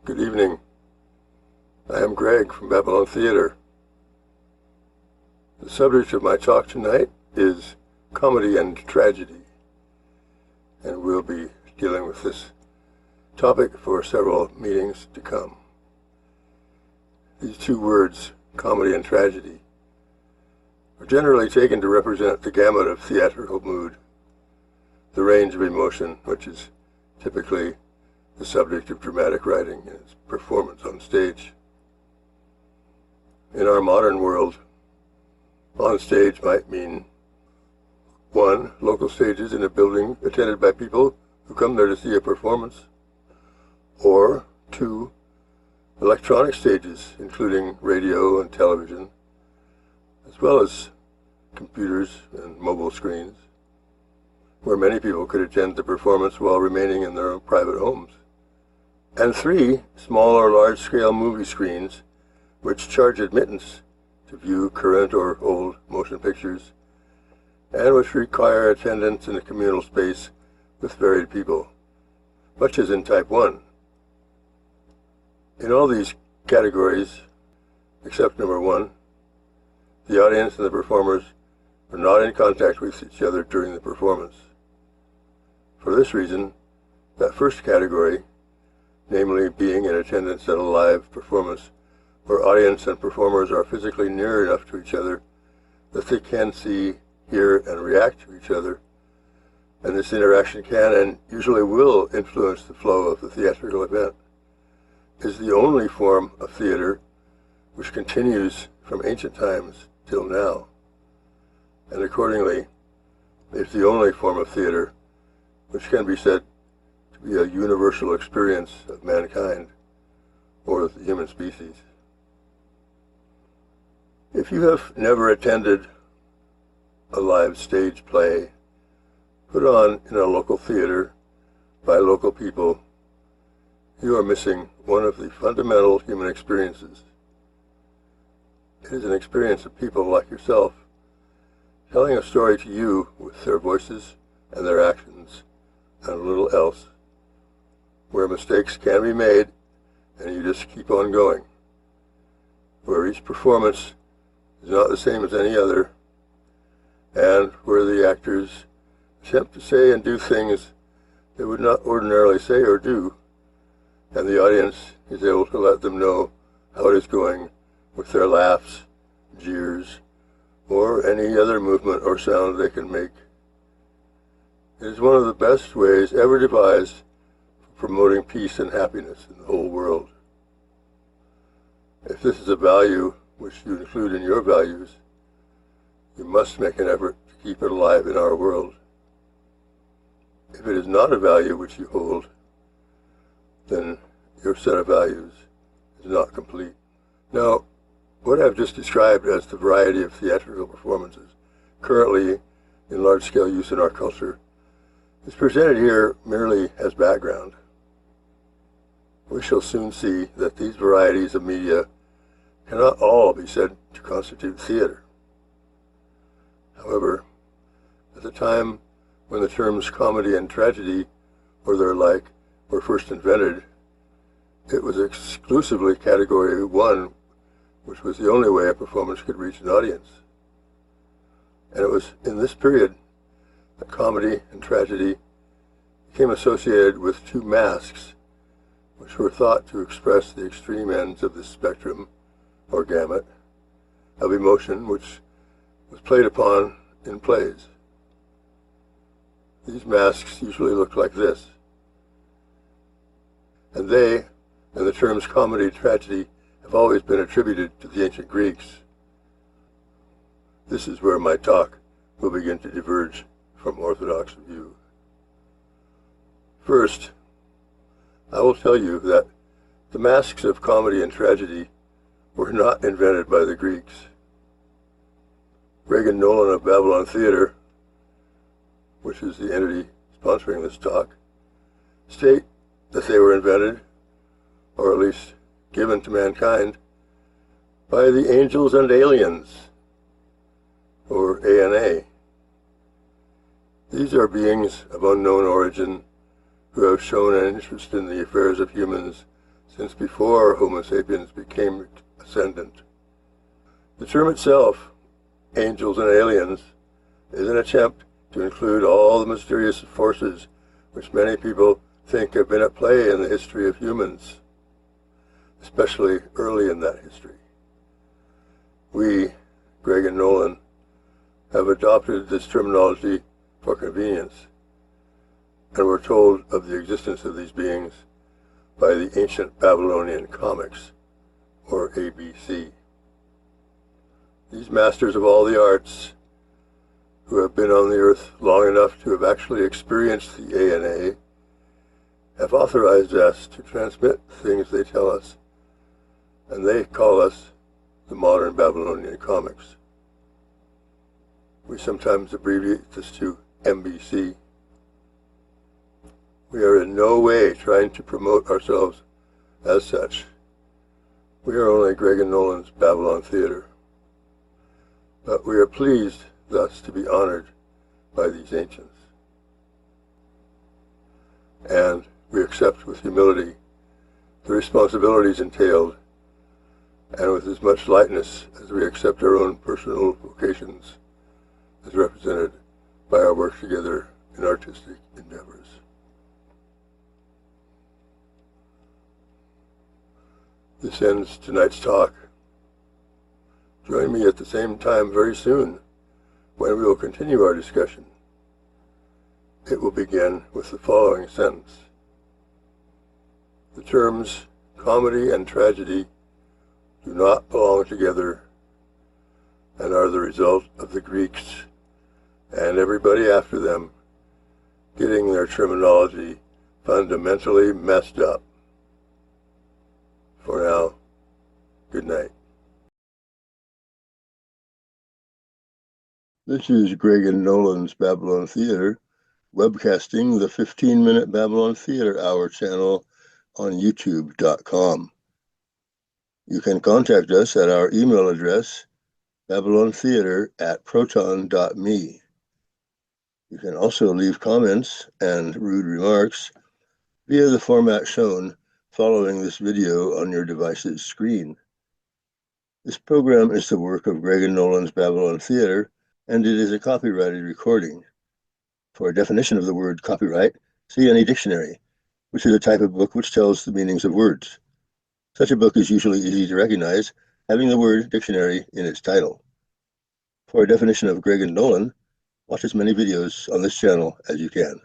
Good evening. I am Greg from Babylon Theatre. The subject of my talk tonight is comedy and tragedy, and we'll be dealing with this topic for several meetings to come. These two words, comedy and tragedy, are generally taken to represent the gamut of theatrical mood, the range of emotion, which is typically the subject of dramatic writing and its performance on stage. In our modern world, on stage might mean 1. Local stages in a building attended by people who come there to see a performance, or 2. Electronic stages, including radio and television, as well as computers and mobile screens, where many people could attend the performance while remaining in their own private homes. And 3. Small or large-scale movie screens, which charge admittance to view current or old motion pictures, and which require attendance in a communal space with varied people, much as in Type 1. In all these categories, except number 1, the audience and the performers are not in contact with each other during the performance. For this reason, that first category, namely being in attendance at a live performance where audience and performers are physically near enough to each other that they can see, hear, and react to each other, and this interaction can and usually will influence the flow of the theatrical event, is the only form of theater which continues from ancient times till now, and accordingly is the only form of theater which can be said to be a universal experience of mankind or the human species. If you have never attended a live stage play put on in a local theater by local people, you are missing one of the fundamental human experiences. It is an experience of people like yourself telling a story to you with their voices and their actions and little else, where mistakes can be made and you just keep on going, where each performance is not the same as any other, and where the actors attempt to say and do things they would not ordinarily say or do, and the audience is able to let them know how it is going with their laughs, jeers, or any other movement or sound they can make. It is one of the best ways ever devised for promoting peace and happiness in the whole world. If this is a value which you include in your values, you must make an effort to keep it alive in our world. If it is not a value which you hold, then your set of values is not complete. Now, what I've just described as the variety of theatrical performances currently in large-scale use in our culture is presented here merely as background. We shall soon see that these varieties of media cannot all be said to constitute theater. However, at the time when the terms comedy and tragedy, or their like, were first invented, it was exclusively Category 1, which was the only way a performance could reach an audience. And it was in this period that comedy and tragedy became associated with two masks, which were thought to express the extreme ends of this spectrum, or gamut, of emotion which was played upon in plays. These masks usually looked like this, and they, and the terms comedy and tragedy, have always been attributed to the ancient Greeks. This is where my talk will begin to diverge from orthodox view. First, I will tell you that the masks of comedy and tragedy were not invented by the Greeks. Reagan Nolan of Babylon Theatre, which is the entity sponsoring this talk, state that they were invented, or at least given to mankind, by the angels and aliens, or ANA. These are beings of unknown origin who have shown an interest in the affairs of humans since before Homo sapiens became ascendant. The term itself, angels and aliens, is an attempt to include all the mysterious forces which many people think have been at play in the history of humans, especially early in that history. We, Greg and Nolan, have adopted this terminology for convenience, and were told of the existence of these beings by the ancient Babylonian comics, or ABC. These masters of all the arts, who have been on the earth long enough to have actually experienced the ANA, have authorized us to transmit things they tell us, and they call us the modern Babylonian comics. We sometimes abbreviate this to MBC. We are in no way trying to promote ourselves as such. We are only Greg and Nolan's Babylon Theater. But we are pleased thus to be honored by these ancients. And we accept with humility the responsibilities entailed, and with as much lightness as we accept our own personal vocations as represented by our work together in artistic endeavors. This ends tonight's talk. Join me at the same time very soon when we will continue our discussion. It will begin with the following sentence. The terms comedy and tragedy do not belong together and are the result of the Greeks and everybody after them getting their terminology fundamentally messed up. For now, good night. This is Greg and Nolan's Babylon Theater, webcasting the 15-minute Babylon Theater Hour channel on youtube.com. You can contact us at our email address, babylontheater@proton.me. You can also leave comments and rude remarks via the format shown following this video on your device's screen. This program is the work of Greg and Nolan's Babylon Theater, and it is a copyrighted recording. For a definition of the word copyright, see any dictionary, which is a type of book which tells the meanings of words. Such a book is usually easy to recognize, having the word dictionary in its title. For a definition of Greg and Nolan, watch as many videos on this channel as you can.